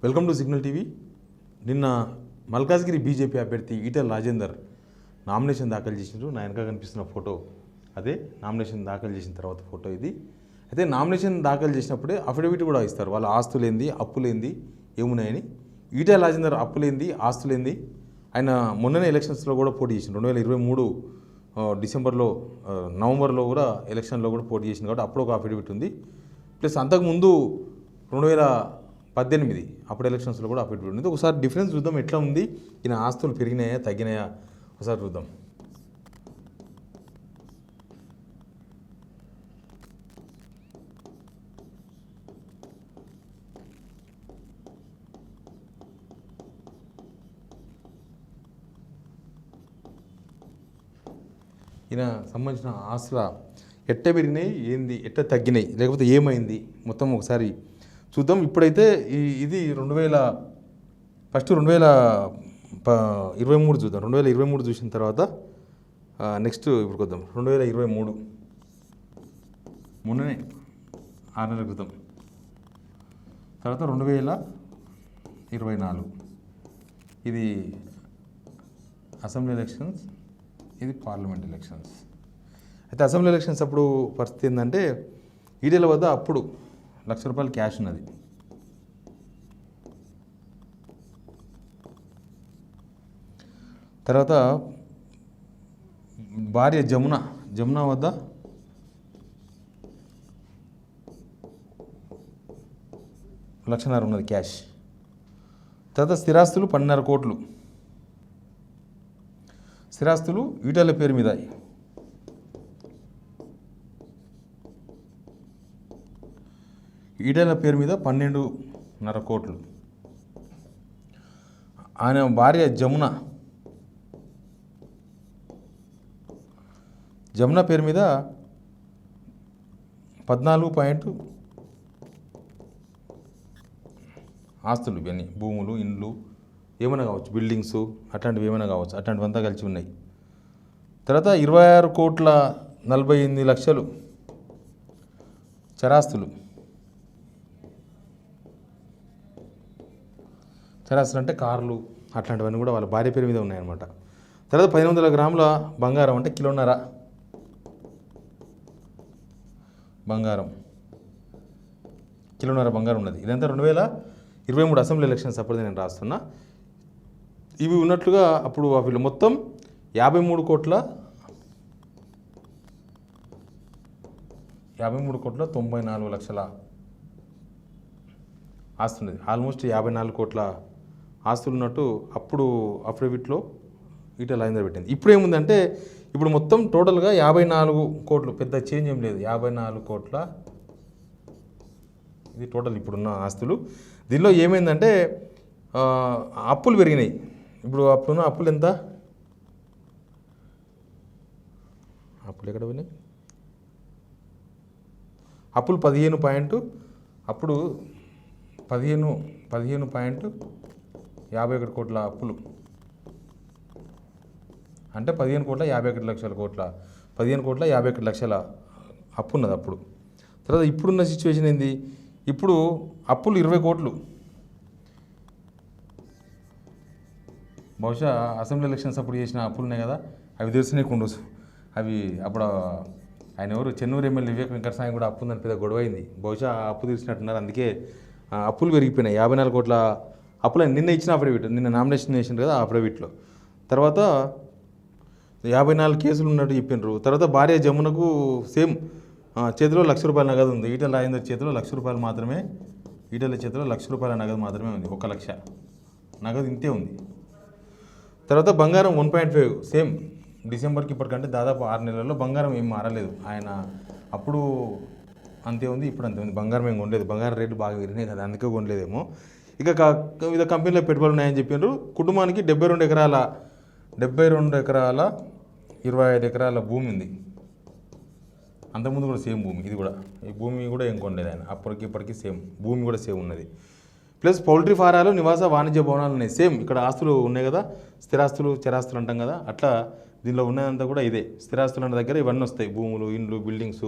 Welcome to signal TV. నిన్న Malkajgiri BJP అభ్యర్థి Etela Rajender nomination దాఖలు చేసినారు. నా వెనక కనిపిస్తున్న ఫోటో అదే నామినేషన్ దాఖలు చేసిన తర్వాత ఫోటో ఇది. అయితే నామినేషన్ దాఖలు చేసినప్పుడే అఫిడవిట్ కూడా ఇస్తారు, వాళ్ళ ఆస్తులేంది అప్పులేంది ఏమున్నాయని. ఈటెల రాజేందర్ అప్పులేంది ఆస్తులేంది ఆయన మొన్ననే ఎలక్షన్స్లో కూడా పోటీ చేసింది. 2023 డిసెంబర్లో నవంబర్లో కూడా ఎలక్షన్లో కూడా పోటీ చేసింది కాబట్టి అప్పుడు ఒక అఫిడవిట్ ఉంది. ప్లస్ అంతకుముందు 2018 అప్పుడు ఎలక్షన్స్లో కూడా అఫిడవిట్ ఉంది. ఒకసారి డిఫరెన్స్ చూద్దాం ఎట్లా ఉంది, ఈయన ఆస్తులు పెరిగినాయా తగ్గినాయా ఒకసారి చూద్దాం. ఈయన సంబంధించిన ఆస్తుల ఎట్ట పెరిగినాయి ఏంది ఎట్ట తగ్గినాయి లేకపోతే ఏమైంది మొత్తం ఒకసారి చూద్దాం. ఇప్పుడైతే ఇది 2023 చూద్దాం. 2023 చూసిన తర్వాత నెక్స్ట్ ఇప్పుడు కొద్దాం 2023 మొన్ననే 6 నెలల క్రితం. తర్వాత 2024 ఇది అసెంబ్లీ ఎలక్షన్స్, ఇది పార్లమెంట్ ఎలక్షన్స్. అయితే అసెంబ్లీ ఎలక్షన్స్ అప్పుడు పరిస్థితి ఏంటంటే ఈటెల వద్ద అప్పుడు ₹1,00,000 క్యాష్ ఉన్నది. తర్వాత భార్య జమున వద్ద ₹1,50,000 ఉన్నది క్యాష్. తర్వాత స్థిరాస్తులు 12.5 కోట్లు. స్థిరాస్తులు ఈటెల పేరు మీద ఈటెల పేరు మీద 12.5 కోట్లు. ఆయన భార్య జమున పేరు మీద 14 ఆస్తులు, ఇవన్నీ భూములు ఇండ్లు ఏమైనా కావచ్చు, బిల్డింగ్స్ అట్లాంటివి ఏమైనా కావచ్చు, అట్లాంటివంతా కలిసి ఉన్నాయి. తర్వాత 26,48,00,000 చరాస్తులు అంటే కార్లు అట్లాంటివన్నీ కూడా వాళ్ళ భార్య పేరు మీద ఉన్నాయన్నమాట. తర్వాత 1,500 గ్రాముల బంగారం అంటే కిలోన్నర బంగారం ఉన్నది. ఇదంతా 2023 అసెంబ్లీ ఎలక్షన్స్ అప్పుడే నేను రాస్తున్నా. ఇవి ఉన్నట్లుగా అప్పుడు వీళ్ళు మొత్తం 53,94,00,000 ఆస్తున్నది. ఆల్మోస్ట్ 54 కోట్ల ఆస్తులు ఉన్నట్టు అప్పుడు అఫిడవిట్లో ఈటెల రాజేందర్ పెట్టింది. ఇప్పుడు ఏముందంటే ఇప్పుడు మొత్తం టోటల్గా 54 కోట్లు, పెద్ద చేంజ్ ఏం లేదు. 54 కోట్ల ఇది టోటల్ ఇప్పుడున్న ఆస్తులు. దీనిలో ఏమైందంటే అప్పులు పెరిగినాయి. ఇప్పుడు అప్పుడున్న అప్పులు ఎంత, అప్పులు ఎక్కడ పోయినాయి? అప్పులు 15.51 కోట్ల అప్పులు అంటే 15,51,00,000 అప్పు ఉన్నది అప్పుడు. తర్వాత ఇప్పుడున్న సిచ్యువేషన్ ఏంది, ఇప్పుడు అప్పులు 20 కోట్లు. బహుశా అసెంబ్లీ ఎలక్షన్స్ అప్పుడు చేసిన అప్పులు ఉన్నాయి కదా, అవి తెలిసినాయి ఉండొచ్చు. అవి అప్పుడు ఆయన ఎవరు చెన్నూరు ఎమ్మెల్యే వివేక్ వెంకటస్వామి కూడా అప్పు ఉందని పెద్ద గొడవ అయింది. బహుశా అప్పు తీసినట్టున్నారు, అందుకే అప్పులు పెరిగిపోయినాయి. 54 కోట్ల అప్పులు నిన్న ఇచ్చిన అఫిడవిట్, నిన్న నామినేషన్ చేసిండ్రు కదా ఆ అఫిడవిట్లో. తర్వాత 54 కేసులు ఉన్నట్టు చెప్పిండ్రు. తర్వాత భార్య జమునకు సేమ్ చేతిలో ₹1,00,000 నగదు ఉంది. ఈటెల రాజేందర్ చేతిలో ₹1,00,000 మాత్రమే, ఈటెల చేతిలో ₹1,00,000 నగదు మాత్రమే ఉంది. 1,00,000 నగదు ఇంతే ఉంది. తర్వాత బంగారం 1.5 సేమ్ డిసెంబర్కి ఇప్పటికంటే దాదాపు 6 నెలల్లో బంగారం ఏం మారలేదు. ఆయన అప్పుడు అంతే ఉంది, ఇప్పుడు అంతే ఉంది. బంగారం ఏం కొనలేదు, బంగారం రేట్లు బాగా పెరిగినాయి కదా అందుకే కొనలేదేమో. ఇక వివిధ కంపెనీలో పెట్టుబడులు ఉన్నాయని చెప్పిండ్రు. కుటుంబానికి 72 ఎకరాల 25 ఎకరాల భూమి ఉంది. అంతకుముందు కూడా సేమ్ భూమి, ఇది కూడా ఈ భూమి కూడా ఏం కొనలేదు ఆయన. అప్పటికి ఇప్పటికీ సేమ్ భూమి కూడా సేమ్ ఉన్నది. ప్లస్ పౌల్ట్రీ ఫారాలు, నివాస వాణిజ్య భవనాలు ఉన్నాయి. సేమ్ ఇక్కడ ఆస్తులు ఉన్నాయి కదా, స్థిరాస్తులు చరాస్తులు అంటాం కదా, అట్లా దీనిలో ఉన్నదంతా కూడా ఇదే. స్థిరాస్తులు అన్న దగ్గర ఇవన్నీ వస్తాయి, భూములు ఇండ్లు బిల్డింగ్స్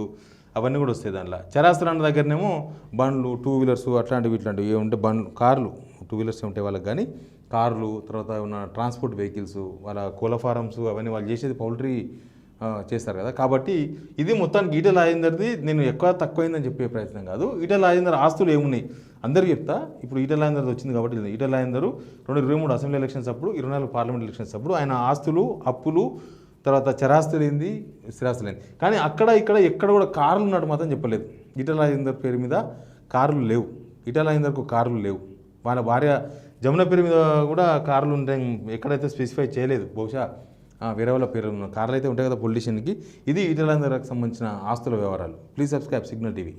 అవన్నీ కూడా వస్తాయి దాంట్లో. చరాస్తులు అన్న దగ్గరనేమో బండ్లు 2 వీలర్స్ అట్లాంటివి ఇట్లాంటివి ఏముంటే బండ్లు కార్లు టూ వీలర్స్ ఉంటే వాళ్ళకి కానీ కార్లు, తర్వాత ఉన్న ట్రాన్స్పోర్ట్ వెహికల్స్, వాళ్ళ కోళ్ళ ఫారమ్స్ అవన్నీ వాళ్ళు చేసేది పౌల్ట్రీ చేస్తారు కదా. కాబట్టి ఇది మొత్తానికి ఈటెల రాజేందర్ది నేను ఎక్కువ తక్కువైందని చెప్పే ప్రయత్నం కాదు. ఈటెల రాజేందర్ ఆస్తులు ఏమున్నాయి అందరికీ చెప్తా. ఇప్పుడు ఈటెల రాజేందర్ వచ్చింది కాబట్టి ఈటెల రాజేందర్ 2023 అసెంబ్లీ ఎలక్షన్స్ అప్పుడు, 24 పార్లమెంట్ ఎలక్షన్స్ అప్పుడు ఆయన ఆస్తులు, అప్పులు, తర్వాత చరాస్తులు ఏంది, స్థిరాస్తులు ఏంది. కానీ అక్కడ ఇక్కడ ఎక్కడ కూడా కార్లు ఉన్నట్టు మాత్రం చెప్పలేదు. ఈటెల రాజేందర్ పేరు మీద కార్లు లేవు, ఈటెల రాజేందర్కు కార్లు లేవు. వాళ్ళ భార్య జమున పేరు మీద కూడా కార్లు ఉంటాయి, ఎక్కడైతే స్పెసిఫై చేయలేదు. బహుశా వేరే వాళ్ళ పేరు కార్లు అయితే ఉంటాయి కదా పొలిటీషియన్కి. ఇది ఈటెల రాజేందర్కి సంబంధించిన ఆస్తుల వ్యవహారాలు. Please subscribe signal TV.